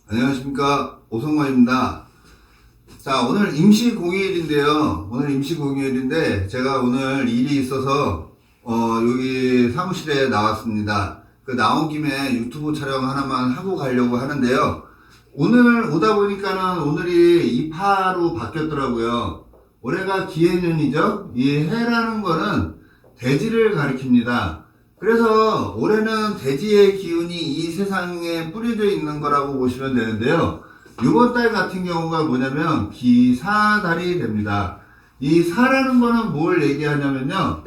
안녕하십니까, 오성만입니다. 자, 오늘 임시 공휴일인데요. 제가 오늘 일이 있어서 여기 사무실에 나왔습니다. 나온 김에 유튜브 촬영 하나만 하고 가려고 하는데요. 오늘 오다 보니까는 오늘이 2파로 바뀌었더라고요. 올해가 기해년이죠. 이 해라는 거는 돼지를 가리킵니다. 그래서 올해는 돼지의 기운이 이 세상에 뿌려져 있는 거라고 보시면 되는데요. 이번 달 같은 경우가 뭐냐면 기사달이 됩니다. 이 사라는 거는 뭘 얘기하냐면요.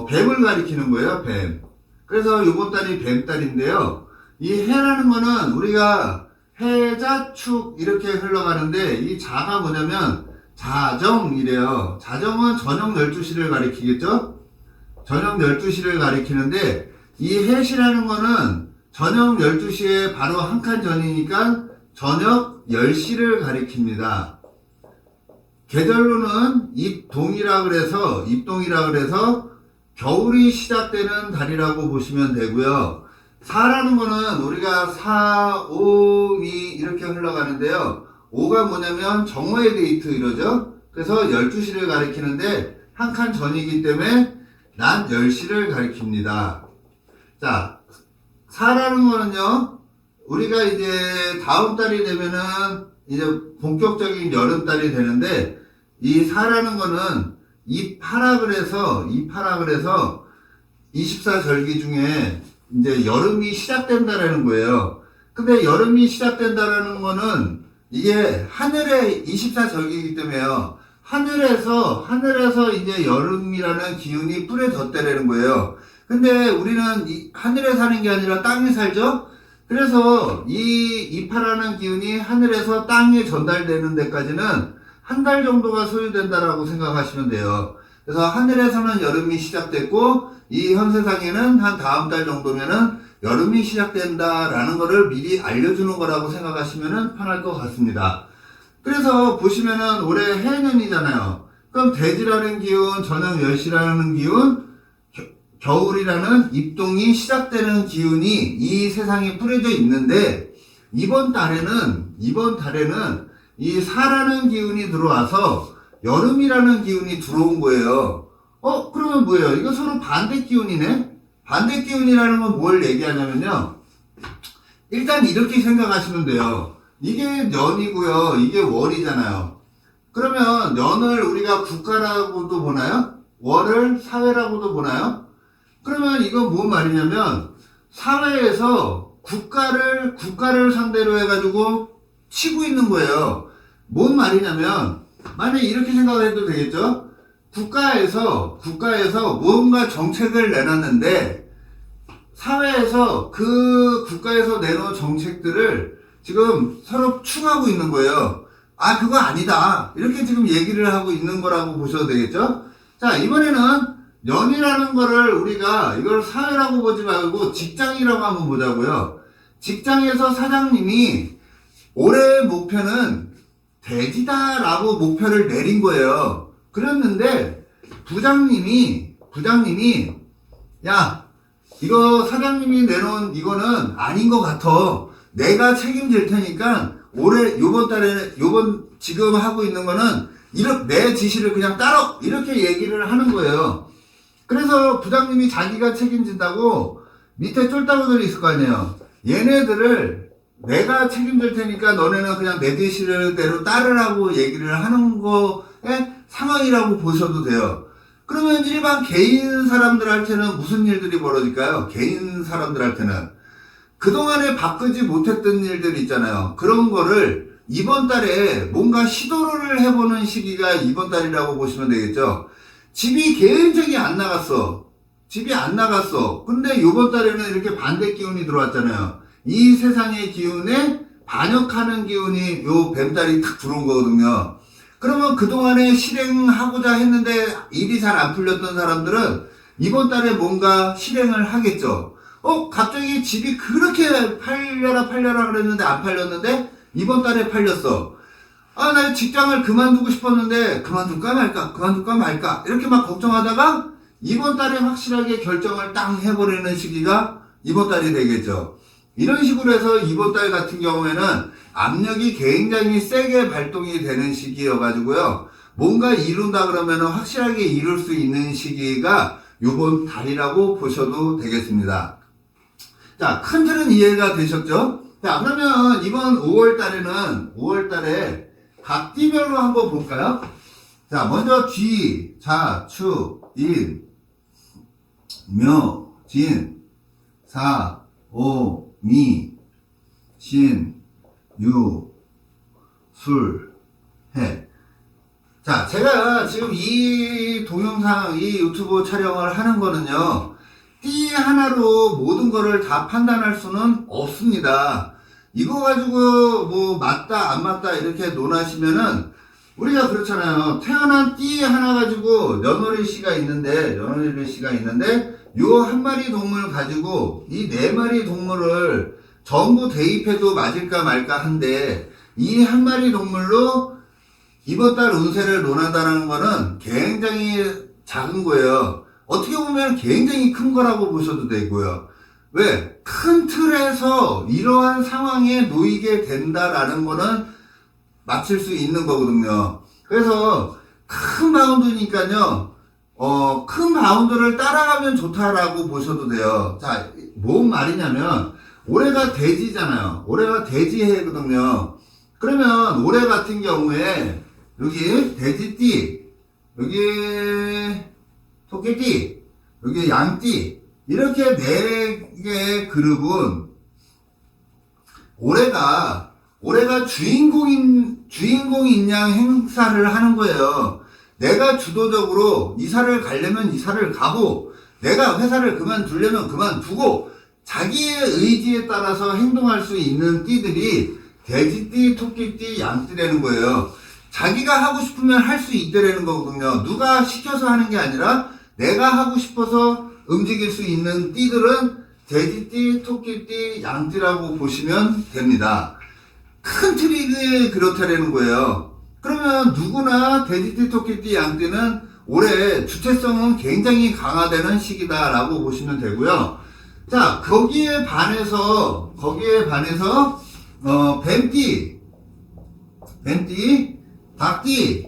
뱀을 가리키는 거예요, 뱀. 그래서 이번 달이 뱀달인데요. 이 해라는 거는 우리가 해자축 이렇게 흘러가는데 이 자가 뭐냐면 자정이래요. 자정은 저녁 12시를 가리키겠죠? 저녁 12시를 가리키는데 이 해시라는 거는 저녁 12시에 바로 한 칸 전이니까 저녁 10시를 가리킵니다. 계절로는 입동이라 그래서 겨울이 시작되는 달이라고 보시면 되고요. 사라는 거는 우리가 사, 오, 미 이렇게 흘러가는데요. 오가 뭐냐면 정오의 데이트 이러죠. 그래서 12시를 가리키는데 한 칸 전이기 때문에 낮 10시를 가리킵니다. 자, 사라는 거는요, 우리가 이제 다음 달이 되면은 이제 본격적인 여름달이 되는데, 이 사라는 거는 이파라 그래서 24절기 중에 이제 여름이 시작된다라는 거예요. 근데 여름이 시작된다라는 거는 이게 하늘의 24절기이기 때문에요. 하늘에서 이제 여름이라는 기운이 뿌려졌다라는 거예요. 근데 우리는 하늘에 사는 게 아니라 땅에 살죠? 그래서 이파라는 기운이 하늘에서 땅에 전달되는 데까지는 한 달 정도가 소요된다라고 생각하시면 돼요. 그래서 하늘에서는 여름이 시작됐고, 이 현 세상에는 한 다음 달 정도면은 여름이 시작된다라는 거를 미리 알려주는 거라고 생각하시면 편할 것 같습니다. 그래서 보시면은 올해 해년이잖아요. 그럼 돼지라는 기운, 저녁 10시라는 기운, 겨울이라는 입동이 시작되는 기운이 이 세상에 뿌려져 있는데, 이번 달에는 이 사라는 기운이 들어와서 여름이라는 기운이 들어온 거예요. 그러면 뭐예요? 이거 서로 반대 기운이네? 반대 기운이라는 건 뭘 얘기하냐면요. 일단 이렇게 생각하시면 돼요. 이게 년이고요. 이게 월이잖아요. 그러면 년을 우리가 국가라고도 보나요? 월을 사회라고도 보나요? 그러면 이건 뭔 말이냐면 사회에서 국가를 상대로 해가지고 치고 있는 거예요. 뭔 말이냐면 만약에 이렇게 생각을 해도 되겠죠? 국가에서 무언가 정책을 내놨는데 사회에서 그 국가에서 내놓은 정책들을 지금 서로 추구하고 있는 거예요. 그거 아니다. 이렇게 지금 얘기를 하고 있는 거라고 보셔도 되겠죠? 자, 이번에는 년이라는 거를 우리가 이걸 사회라고 보지 말고 직장이라고 한번 보자고요. 직장에서 사장님이 올해의 목표는 돼지다라고 목표를 내린 거예요. 그랬는데 부장님이 야, 이거 사장님이 내놓은 이거는 아닌 것 같아. 내가 책임질 테니까 올해 요번 지금 하고 있는 거는 내 지시를 그냥 따라 이렇게 얘기를 하는 거예요. 그래서 부장님이 자기가 책임진다고 밑에 쫄따구들이 있을 거 아니에요. 얘네들을 내가 책임질 테니까 너네는 그냥 내 지시대로 따르라고 얘기를 하는 거의 상황이라고 보셔도 돼요. 그러면 일반 개인 사람들한테는 무슨 일들이 벌어질까요? 개인 사람들한테는 그동안에 바꾸지 못했던 일들 있잖아요. 그런 거를 이번 달에 뭔가 시도를 해보는 시기가 이번 달이라고 보시면 되겠죠. 집이 개인적이 안 나갔어. 근데 이번 달에는 이렇게 반대 기운이 들어왔잖아요. 이 세상의 기운에 반역하는 기운이 요 뱀달이 탁 들어온 거거든요. 그러면 그동안에 실행하고자 했는데 일이 잘 안 풀렸던 사람들은 이번 달에 뭔가 실행을 하겠죠. 갑자기 집이 그렇게 팔려라 그랬는데 안 팔렸는데 이번 달에 팔렸어. 나 직장을 그만두고 싶었는데 그만둘까 말까 이렇게 막 걱정하다가 이번 달에 확실하게 결정을 딱 해버리는 시기가 이번 달이 되겠죠. 이런 식으로 해서 이번 달 같은 경우에는 압력이 굉장히 세게 발동이 되는 시기여가지고요. 뭔가 이룬다 그러면 확실하게 이룰 수 있는 시기가 이번 달이라고 보셔도 되겠습니다. 자, 큰 틀은 이해가 되셨죠? 자, 그러면 이번 5월 달에 각 띠별로 한번 볼까요? 자, 먼저 쥐, 자, 추, 인, 묘, 진, 사, 오, 미, 신, 유, 술, 해. 자, 제가 지금 이 동영상, 이 유튜브 촬영을 하는 거는요, 띠 하나로 모든 거를 다 판단할 수는 없습니다. 이거 가지고 뭐 맞다 안 맞다 이렇게 논하시면은 우리가 그렇잖아요. 태어난 띠 하나 가지고 연월일 씨가 있는데 요 한 마리 동물 가지고 이 네 마리 동물을 전부 대입해도 맞을까 말까 한데 이 한 마리 동물로 이번 달 운세를 논한다는 거는 굉장히 작은 거예요. 어떻게 보면 굉장히 큰 거라고 보셔도 되고요. 왜? 큰 틀에서 이러한 상황에 놓이게 된다라는 거는 맞출 수 있는 거거든요. 그래서 큰 바운드니까요, 큰 바운드를 따라가면 좋다라고 보셔도 돼요. 자, 뭔 말이냐면, 올해가 돼지잖아요. 올해가 돼지해거든요. 그러면 올해 같은 경우에, 여기 돼지띠, 여기 토끼띠, 여기 양띠, 이렇게 4개의 그룹은 올해가 주인공인 양 행사를 하는 거예요. 내가 주도적으로 이사를 가려면 이사를 가고, 내가 회사를 그만두려면 그만두고, 자기의 의지에 따라서 행동할 수 있는 띠들이 돼지띠, 토끼띠, 양띠라는 거예요. 자기가 하고 싶으면 할 수 있다라는 거거든요. 누가 시켜서 하는 게 아니라 내가 하고 싶어서 움직일 수 있는 띠들은 돼지띠, 토끼띠, 양띠라고 보시면 됩니다. 큰 틀이 그렇다라는 거예요. 그러면 누구나 돼지띠, 토끼띠, 양띠는 올해 주체성은 굉장히 강화되는 시기다라고 보시면 되고요. 자, 거기에 반해서 뱀띠, 닭띠,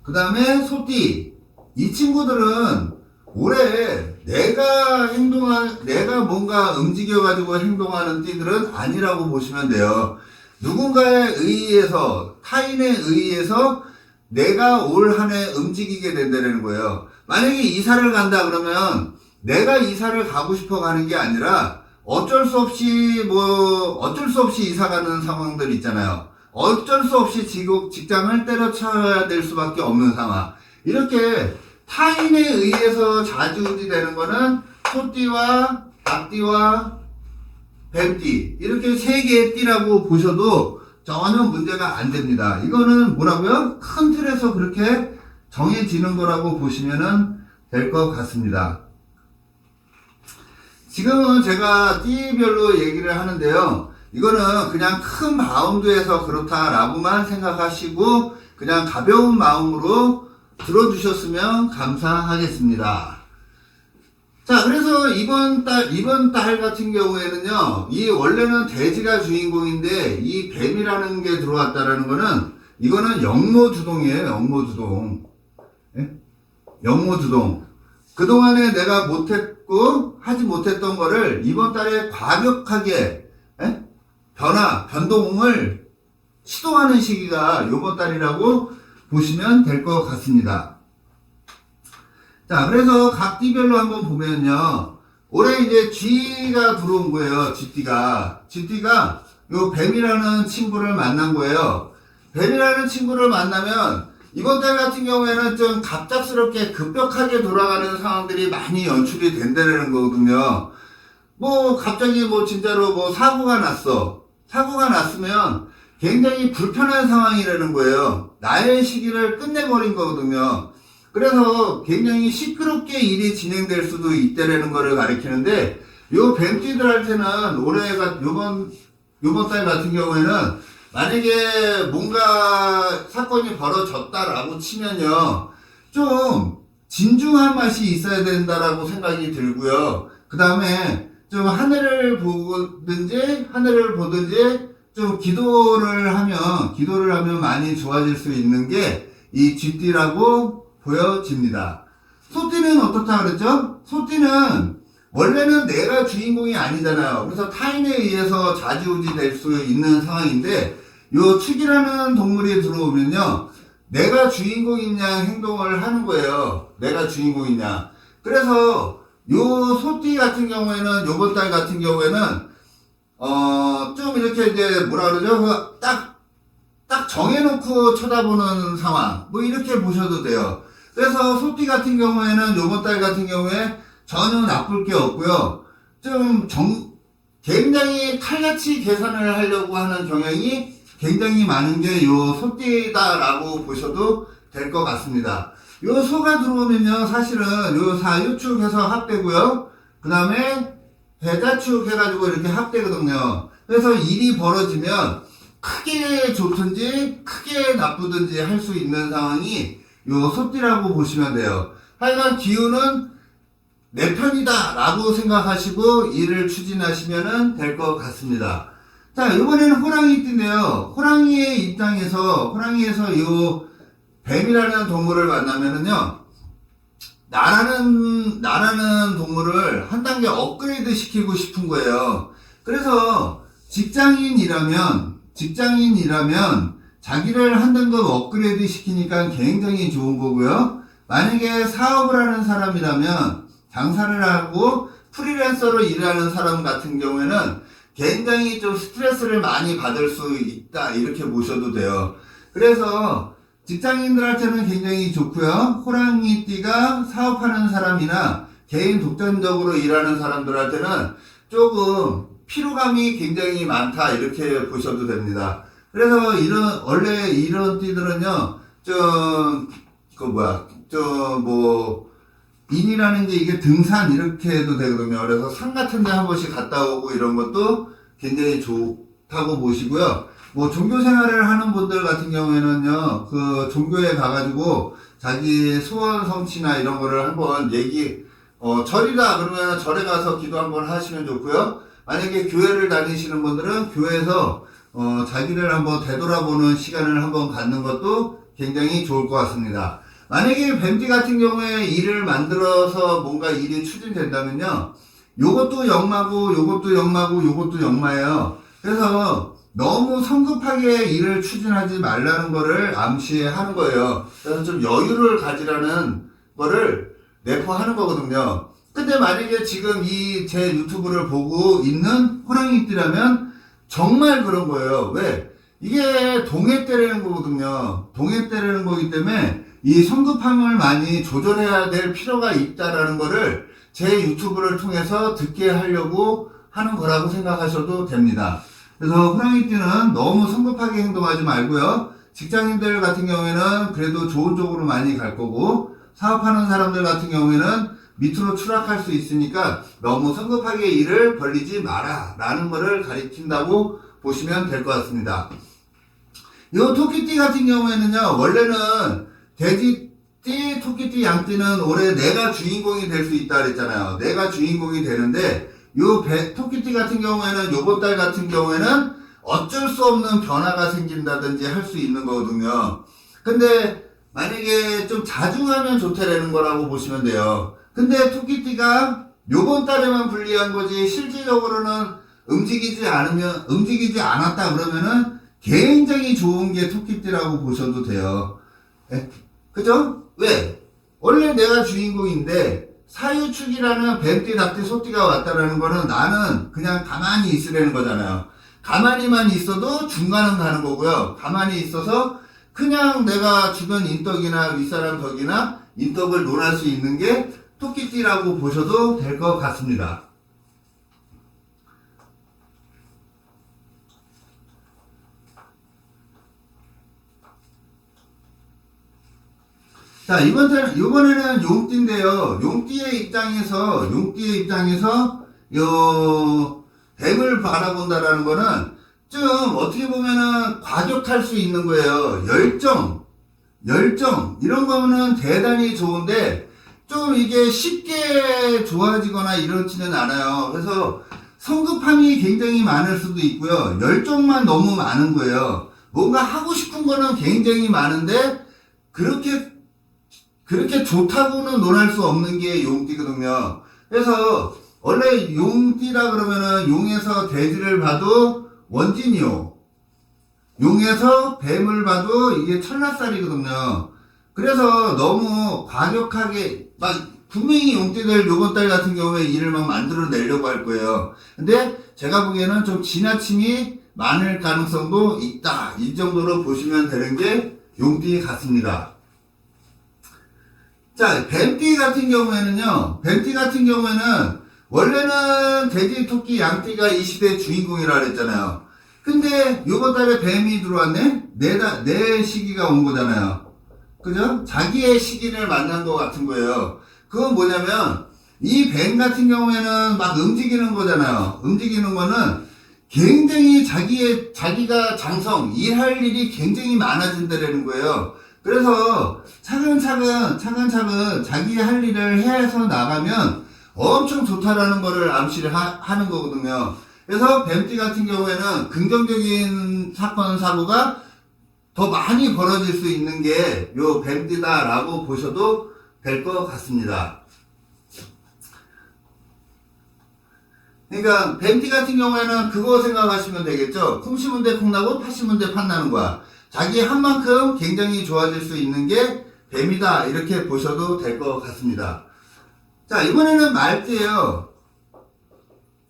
그 다음에 소띠. 이 친구들은 올해 내가 뭔가 움직여가지고 행동하는 띠들은 아니라고 보시면 돼요. 누군가에 의해서, 타인에 의해서 내가 올 한 해 움직이게 된다는 거예요. 만약에 이사를 간다 그러면 내가 이사를 가고 싶어 가는 게 아니라 어쩔 수 없이 이사 가는 상황들 있잖아요. 어쩔 수 없이 직장을 때려쳐야 될 수밖에 없는 상황. 이렇게 타인에 의해서 좌지우지 되는 거는 소띠와 닭띠와 뱀띠, 이렇게 3개의 띠라고 보셔도 전혀 문제가 안 됩니다. 이거는 뭐라고요? 큰 틀에서 그렇게 정해지는 거라고 보시면 될 것 같습니다. 지금은 제가 띠별로 얘기를 하는데요. 이거는 그냥 큰 바운드에서 그렇다라고만 생각하시고 그냥 가벼운 마음으로 들어주셨으면 감사하겠습니다. 자, 그래서 이번 달 같은 경우에는요, 이 원래는 돼지가 주인공인데 이 뱀이라는 게 들어왔다라는 거는 이거는 영모주동이에요. 영모주동. 예? 영모주동. 그동안에 내가 못했고 하지 못했던 거를 이번 달에 과격하게 변동을 시도하는 시기가 이번 달이라고 보시면 될 것 같습니다. 자, 그래서 각 띠별로 한번 보면요, 올해 이제 쥐가 들어온 거예요. 쥐띠가 요 뱀이라는 친구를 만난 거예요. 뱀이라는 친구를 만나면 이번 달 같은 경우에는 좀 갑작스럽게 급격하게 돌아가는 상황들이 많이 연출이 된다는 거거든요. 갑자기 진짜로 사고가 났어. 사고가 났으면 굉장히 불편한 상황이라는 거예요. 나의 시기를 끝내버린 거거든요. 그래서 굉장히 시끄럽게 일이 진행될 수도 있다라는 거를 가리키는데, 요 뱀띠들한테는 올해가 요번 달 같은 경우에는 만약에 뭔가 사건이 벌어졌다라고 치면요, 좀 진중한 맛이 있어야 된다라고 생각이 들고요. 그 다음에 좀 하늘을 보든지 좀 기도를 하면 많이 좋아질 수 있는 게 이 쥐띠라고 보여집니다. 소띠는 어떻다 그랬죠? 소띠는 원래는 내가 주인공이 아니잖아요. 그래서 타인에 의해서 좌지우지 될 수 있는 상황인데, 요 축이라는 동물이 들어오면요, 내가 주인공이냐 행동을 하는 거예요. 내가 주인공이냐. 그래서 요 소띠 같은 경우에는, 요번 달 같은 경우에는 좀 이렇게 이제 뭐라 그러죠? 딱 정해놓고 쳐다보는 상황, 뭐 이렇게 보셔도 돼요. 그래서 소띠 같은 경우에는 요번 달 같은 경우에 전혀 나쁠 게 없고요. 굉장히 칼같이 계산을 하려고 하는 경향이 굉장히 많은 게 요 소띠다라고 보셔도 될 것 같습니다. 요 소가 들어오면요, 사실은 요 사유축 해서 합되고요. 그 다음에 배자축 해가지고 이렇게 합되거든요. 그래서 일이 벌어지면 크게 좋든지 크게 나쁘든지 할 수 있는 상황이 요 소띠라고 보시면 돼요. 하여간 기운은 내 편이다 라고 생각하시고 일을 추진하시면 될 것 같습니다. 자, 이번에는 호랑이띠인데요. 호랑이에서 요 뱀이라는 동물을 만나면은요, 나라는 동물을 한 단계 업그레이드 시키고 싶은 거예요. 그래서 직장인이라면 자기를 한 단계 업그레이드 시키니까 굉장히 좋은 거고요. 만약에 사업을 하는 사람이라면, 장사를 하고 프리랜서로 일하는 사람 같은 경우에는 굉장히 좀 스트레스를 많이 받을 수 있다, 이렇게 보셔도 돼요. 그래서 직장인들한테는 굉장히 좋고요. 호랑이띠가 사업하는 사람이나 개인 독단적으로 일하는 사람들한테는 조금 피로감이 굉장히 많다, 이렇게 보셔도 됩니다. 그래서 원래 이런 띠들은요, 인이라는 게 이게 등산 이렇게 해도 되거든요. 그래서 산 같은 데 한 번씩 갔다 오고 이런 것도 굉장히 좋다고 보시고요. 뭐 종교 생활을 하는 분들 같은 경우에는요, 그 종교에 가가지고 자기 소원 성취나 이런 거를 한번 절이다 그러면 절에 가서 기도 한번 하시면 좋고요. 만약에 교회를 다니시는 분들은 교회에서 자기를 한번 되돌아보는 시간을 한번 갖는 것도 굉장히 좋을 것 같습니다. 만약에 뱀띠 같은 경우에 일을 만들어서 뭔가 일이 추진된다면요, 요것도 역마고 요것도 역마예요. 그래서 너무 성급하게 일을 추진하지 말라는 거를 암시하는 거예요. 그래서 좀 여유를 가지라는 거를 내포하는 거거든요. 근데 만약에 지금 제 유튜브를 보고 있는 호랑이띠라면 정말 그런 거예요. 왜? 이게 동해 때리는 거거든요. 동해 때리는 거기 때문에 이 성급함을 많이 조절해야 될 필요가 있다라는 거를 제 유튜브를 통해서 듣게 하려고 하는 거라고 생각하셔도 됩니다. 그래서 호랑이띠는 너무 성급하게 행동하지 말고요. 직장인들 같은 경우에는 그래도 좋은 쪽으로 많이 갈 거고, 사업하는 사람들 같은 경우에는 밑으로 추락할 수 있으니까 너무 성급하게 일을 벌리지 마라 라는 거를 가리킨다고 보시면 될 것 같습니다. 이 토끼띠 같은 경우에는요, 원래는 돼지띠, 토끼띠, 양띠는 올해 내가 주인공이 될 수 있다 그랬잖아요. 내가 주인공이 되는데, 토끼띠 같은 경우에는 요번 달 같은 경우에는 어쩔 수 없는 변화가 생긴다든지 할 수 있는 거거든요. 근데 만약에 좀 자주 하면 좋다라는 거라고 보시면 돼요. 근데 토끼띠가 요번 달에만 불리한 거지, 실질적으로는 움직이지 않았다 그러면은 굉장히 좋은 게 토끼띠라고 보셔도 돼요. 그죠? 왜? 원래 내가 주인공인데 사유축이라는 뱀띠, 닭띠, 소띠가 왔다라는 거는 나는 그냥 가만히 있으라는 거잖아요. 가만히만 있어도 중간은 가는 거고요. 가만히 있어서 그냥 내가 주변 인덕이나 윗사람 덕이나 인덕을 논할 수 있는 게 토끼띠라고 보셔도 될 것 같습니다. 자, 이번에는 용띠인데요. 용띠의 입장에서, 뱀을 바라본다라는 거는 좀 어떻게 보면은 과격할 수 있는 거예요. 열정, 이런 거는 대단히 좋은데, 좀 이게 쉽게 좋아지거나 이렇지는 않아요. 그래서 성급함이 굉장히 많을 수도 있고요. 열정만 너무 많은 거예요. 뭔가 하고 싶은 거는 굉장히 많은데 그렇게 좋다고는 논할 수 없는 게 용띠거든요. 그래서 원래 용띠라 그러면은 용에서 돼지를 봐도 원진이요. 용에서 뱀을 봐도 이게 천라살이거든요. 그래서 너무 과격하게 막 분명히 용띠들 요번 달 같은 경우에 일을 막 만들어 내려고 할 거예요. 근데 제가 보기에는 좀 지나침이 많을 가능성도 있다. 이 정도로 보시면 되는 게 용띠 같습니다. 자, 뱀띠 같은 경우에는요. 뱀띠 같은 경우에는 원래는 돼지, 토끼, 양띠가 이 시대의 주인공이라 그랬잖아요. 근데 요번 달에 뱀이 들어왔네? 내 시기가 온 거잖아요. 그죠? 자기의 시기를 만난 것 같은 거예요. 그건 뭐냐면 이 뱀 같은 경우에는 막 움직이는 거잖아요. 움직이는 거는 굉장히 자기가 장성, 일할 일이 굉장히 많아진다는 거예요. 그래서 차근차근 자기 할 일을 해서 나가면 엄청 좋다라는 거를 암시를 하는 거거든요. 그래서 뱀띠 같은 경우에는 긍정적인 사건, 사고가 더 많이 벌어질 수 있는 게 요 뱀띠다라고 보셔도 될 것 같습니다. 그러니까 뱀띠 같은 경우에는 그거 생각하시면 되겠죠. 콩 심은 데 콩나고 팥 심은 데 팥 나는 거야. 자기 한 만큼 굉장히 좋아질 수 있는 게 뱀이다. 이렇게 보셔도 될 것 같습니다. 자, 이번에는 말띠예요.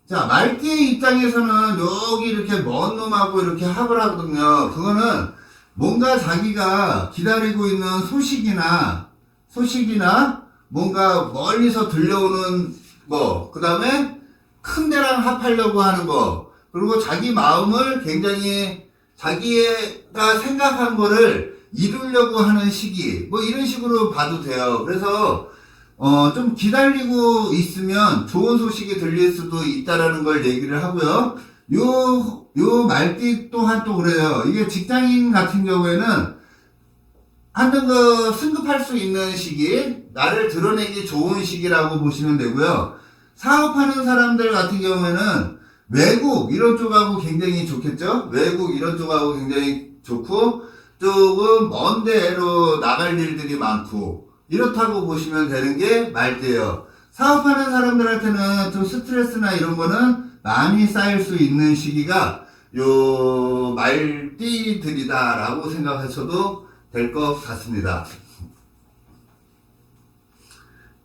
자, 말띠의 입장에서는 여기 이렇게 먼 놈하고 이렇게 합을 하거든요. 그거는 뭔가 자기가 기다리고 있는 소식이나 뭔가 멀리서 들려오는 거, 그 다음에 큰 데랑 합하려고 하는 거, 그리고 자기 마음을 굉장히 자기가 생각한 거를 이루려고 하는 시기, 뭐 이런 식으로 봐도 돼요. 그래서 좀 기다리고 있으면 좋은 소식이 들릴 수도 있다라는 걸 얘기를 하고요. 요 말띠 또한 또 그래요. 이게 직장인 같은 경우에는 하는 거 승급할 수 있는 시기, 나를 드러내기 좋은 시기라고 보시면 되고요. 사업하는 사람들 같은 경우에는 외국 이런 쪽하고 굉장히 좋겠죠. 외국 이런 쪽하고 굉장히 좋고 조금 먼 데로 나갈 일들이 많고 이렇다고 보시면 되는 게 말띠예요. 사업하는 사람들한테는 좀 스트레스나 이런 거는 많이 쌓일 수 있는 시기가 요 말띠들이다 라고 생각하셔도 될 것 같습니다.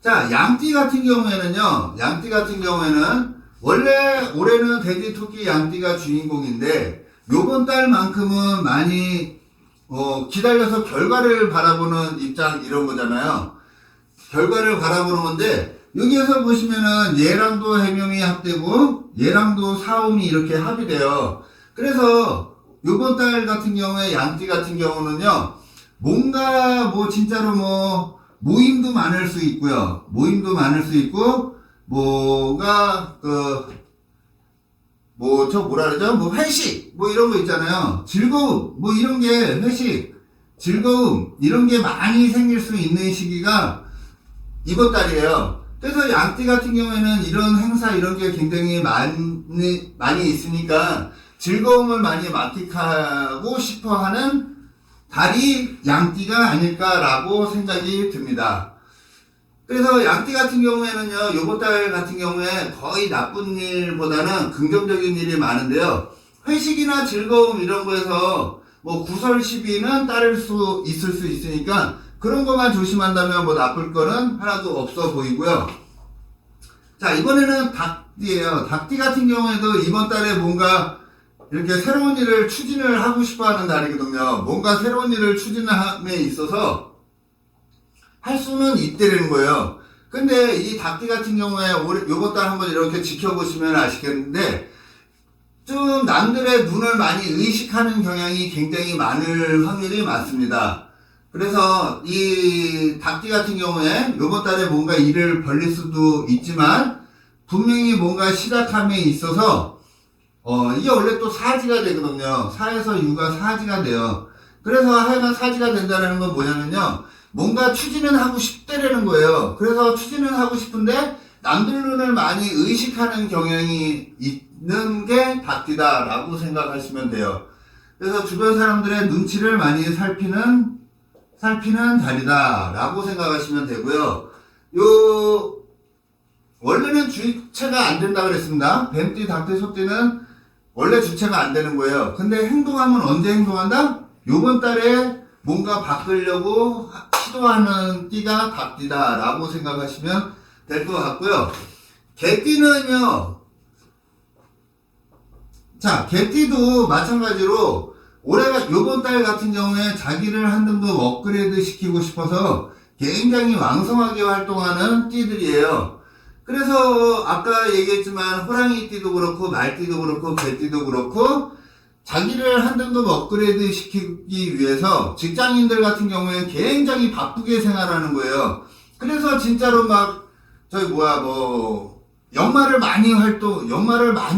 자, 양띠 같은 경우에는요, 양띠 같은 경우에는 원래 올해는 돼지, 토끼, 양띠가 주인공인데 요번 달만큼은 많이 기다려서 결과를 바라보는 입장 이런 거잖아요. 결과를 바라보는 건데 여기에서 보시면은 얘랑도 해명이 합되고 얘랑도 사움이 이렇게 합이 돼요. 그래서 요번 달 같은 경우에 양띠 같은 경우는요, 뭔가 뭐 진짜로 뭐 모임도 많을 수 있고요. 모임도 많을 수 있고 뭐가 뭐라 그러죠? 뭐 회식 뭐 이런 거 있잖아요. 즐거움 뭐 이런 게 회식 즐거움 이런 게 많이 생길 수 있는 시기가 이번 달이에요. 그래서 양띠 같은 경우에는 이런 행사 이런 게 굉장히 많이 있으니까 즐거움을 많이 만끽하고 싶어 하는 달이 양띠가 아닐까라고 생각이 듭니다. 그래서 양띠 같은 경우에는요, 요번 달 같은 경우에 거의 나쁜 일보다는 긍정적인 일이 많은데요. 회식이나 즐거움 이런 거에서 뭐 구설 시비는 따를 수 있을 수 있으니까 그런 것만 조심한다면 뭐 나쁠 거는 하나도 없어 보이고요. 자, 이번에는 닭띠예요. 닭띠 같은 경우에도 이번 달에 뭔가 이렇게 새로운 일을 추진을 하고 싶어 하는 달이거든요. 뭔가 새로운 일을 추진함에 있어서 할 수는 있다는 거예요. 근데 이 닭띠 같은 경우에 요번 달 한번 이렇게 지켜보시면 아시겠는데 좀 남들의 눈을 많이 의식하는 경향이 굉장히 많을 확률이 많습니다. 그래서 이 닭띠 같은 경우에 요번 달에 뭔가 일을 벌릴 수도 있지만 분명히 뭔가 시작함에 있어서 이게 원래 또 사지가 되거든요. 사에서 유가 사지가 돼요. 그래서 하여간 사지가 된다는 건 뭐냐면요, 뭔가 추진은 하고 싶대라는 거예요. 그래서 추진은 하고 싶은데 남들 눈을 많이 의식하는 경향이 있는 게 닭띠다라고 생각하시면 돼요. 그래서 주변 사람들의 눈치를 많이 살피는 달이다라고 생각하시면 되고요. 원래는 주체가 안 된다 그랬습니다. 뱀띠, 닭띠, 소띠는 원래 주체가 안 되는 거예요. 근데 행동하면 언제 행동한다? 요번 달에 뭔가 바꾸려고 시도하는 띠가 닭띠다라고 생각하시면 될 것 같고요. 개띠는요. 자, 개띠도 마찬가지로 올해가 요번 달 같은 경우에 자기를 한 등급 업그레이드 시키고 싶어서 굉장히 왕성하게 활동하는 띠들이에요. 그래서 아까 얘기했지만 호랑이띠도 그렇고 말띠도 그렇고 개띠도 그렇고 자기를 한 등급 업그레이드 시키기 위해서 직장인들 같은 경우에는 굉장히 바쁘게 생활하는 거예요. 그래서 진짜로 막 연말을 많이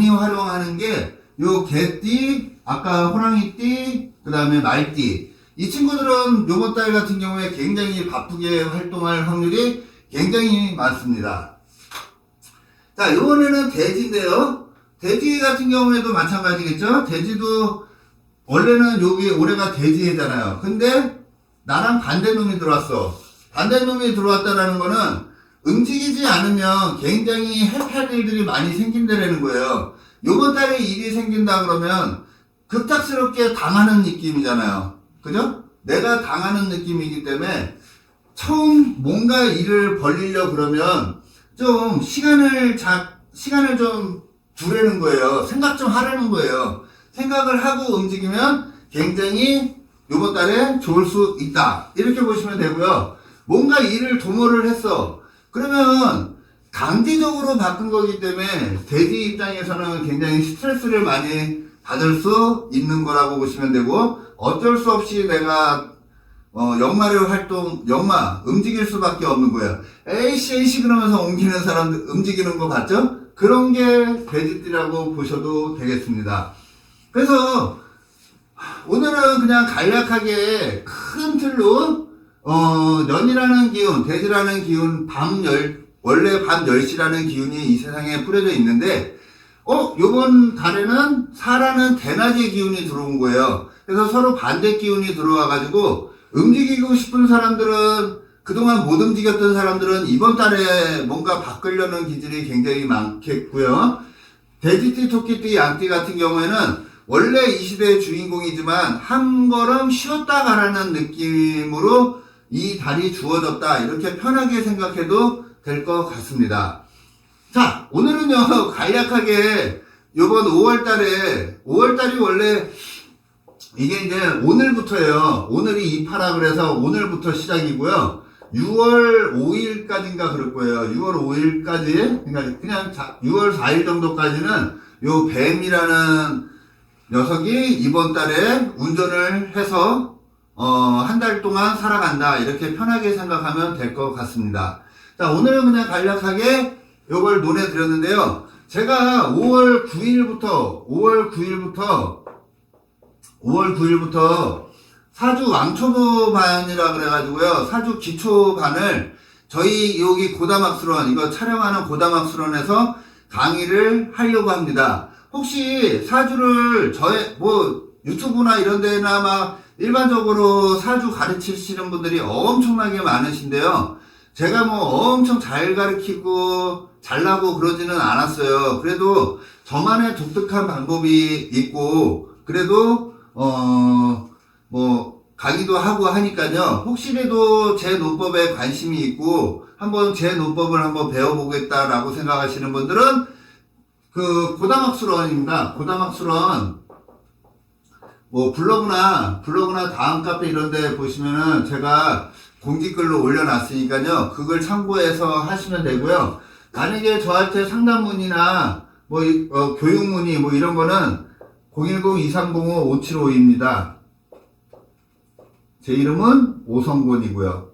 활용하는 게 요 개띠, 아까 호랑이띠, 그 다음에 말띠. 이 친구들은 요번 달 같은 경우에 굉장히 바쁘게 활동할 확률이 굉장히 많습니다. 자, 이번에는 돼지인데요. 돼지 같은 경우에도 마찬가지겠죠? 돼지도 원래는 여기 올해가 돼지해잖아요. 근데 나랑 반대 놈이 들어왔어. 반대 놈이 들어왔다라는 거는 움직이지 않으면 굉장히 해탈 일들이 많이 생긴다라는 거예요. 요번 달에 일이 생긴다 그러면 급작스럽게 당하는 느낌이잖아요. 그죠? 내가 당하는 느낌이기 때문에 처음 뭔가 일을 벌리려 그러면 좀 시간을 좀 두려는 거예요. 생각 좀 하라는 거예요. 생각을 하고 움직이면 굉장히 요번 달에 좋을 수 있다. 이렇게 보시면 되고요. 뭔가 일을 도모를 했어. 그러면 강제적으로 바꾼 거기 때문에 돼지 입장에서는 굉장히 스트레스를 많이 받을 수 있는 거라고 보시면 되고, 어쩔 수 없이 내가 움직일 수밖에 없는 거예요. 에이씨 그러면서 움직이는 거 봤죠? 그런 게 돼지띠라고 보셔도 되겠습니다. 그래서 오늘은 그냥 간략하게 큰 틀로 년이라는 기운, 돼지라는 기운, 원래 밤 10시라는 기운이 이 세상에 뿌려져 있는데, 요번 달에는 사라는 대낮의 기운이 들어온 거예요. 그래서 서로 반대 기운이 들어와가지고, 움직이고 싶은 사람들은, 그동안 못 움직였던 사람들은 이번 달에 뭔가 바꾸려는 기질이 굉장히 많겠고요. 돼지띠, 토끼띠, 양띠 같은 경우에는 원래 이 시대의 주인공이지만 한 걸음 쉬었다 가라는 느낌으로 이 달이 주어졌다. 이렇게 편하게 생각해도 될 것 같습니다. 자, 오늘은요, 간략하게 요번 5월달이 원래 이게 이제 오늘부터예요. 오늘이 2파라 그래서 오늘부터 시작이고요. 6월 5일까지인가 그럴 거예요. 6월 5일까지, 그러니까 그냥 6월 4일 정도까지는 요 뱀이라는 녀석이 이번 달에 운전을 해서 한 달 동안 살아간다. 이렇게 편하게 생각하면 될 것 같습니다. 자, 오늘은 그냥 간략하게 요걸 논해드렸는데요. 제가 5월 9일부터 사주 왕초보반이라 그래가지고요. 사주 기초반을 저희 여기 고담학술원, 이거 촬영하는 고담학술원에서 강의를 하려고 합니다. 혹시 사주를 유튜브나 이런 데나 막 일반적으로 사주 가르치시는 분들이 엄청나게 많으신데요. 제가 엄청 잘 가르치고 잘나고 그러지는 않았어요. 그래도 저만의 독특한 방법이 있고, 그래도 강의도 하고 하니까요. 혹시라도 제 논법에 관심이 있고 한번 제 논법을 한번 배워보겠다라고 생각하시는 분들은 그 고담학술원입니다. 고담학술원 블로그나 다음 카페 이런 데 보시면은 제가 공지글로 올려놨으니까요. 그걸 참고해서 하시면 되고요. 만약에 저한테 상담문의나 교육문의 이런 거는 010-2305-5752입니다. 제 이름은 오성곤이고요.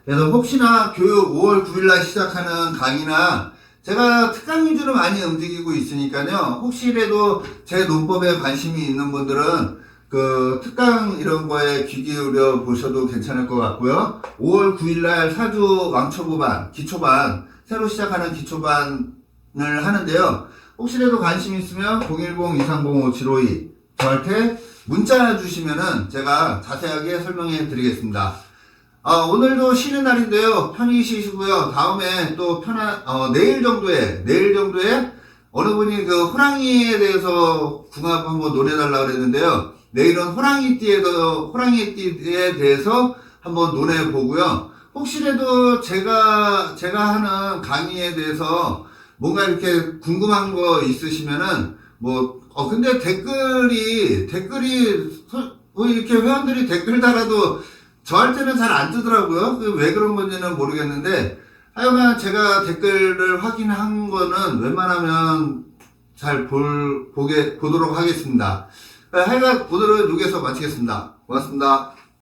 그래서 혹시나 교육 5월 9일날 시작하는 강의나 제가 특강 위주로 많이 움직이고 있으니까요. 혹시라도 제 논법에 관심이 있는 분들은 그 특강 이런 거에 귀 기울여 보셔도 괜찮을 것 같고요. 5월 9일날 사주 왕초보반, 기초반, 새로 시작하는 기초반을 하는데요. 혹시라도 관심 있으면 010-230-5752 저한테 문자 주시면은 제가 자세하게 설명해 드리겠습니다. 오늘도 쉬는 날인데요. 편히 쉬시고요. 다음에 또 내일 정도에 어느 분이 그 호랑이에 대해서 궁합 한번 논해달라고 그랬는데요. 내일은 호랑이띠에 대해서 한번 논해보고요. 혹시라도 제가 하는 강의에 대해서 뭔가 이렇게 궁금한 거 있으시면은, 근데 댓글이, 이렇게 회원들이 댓글 달아도 저한테는 잘 안 뜨더라고요. 왜 그런 건지는 모르겠는데, 하여간 제가 댓글을 확인한 거는 웬만하면 잘 보도록 하겠습니다. 하여간 오늘은 여기서 마치겠습니다. 고맙습니다.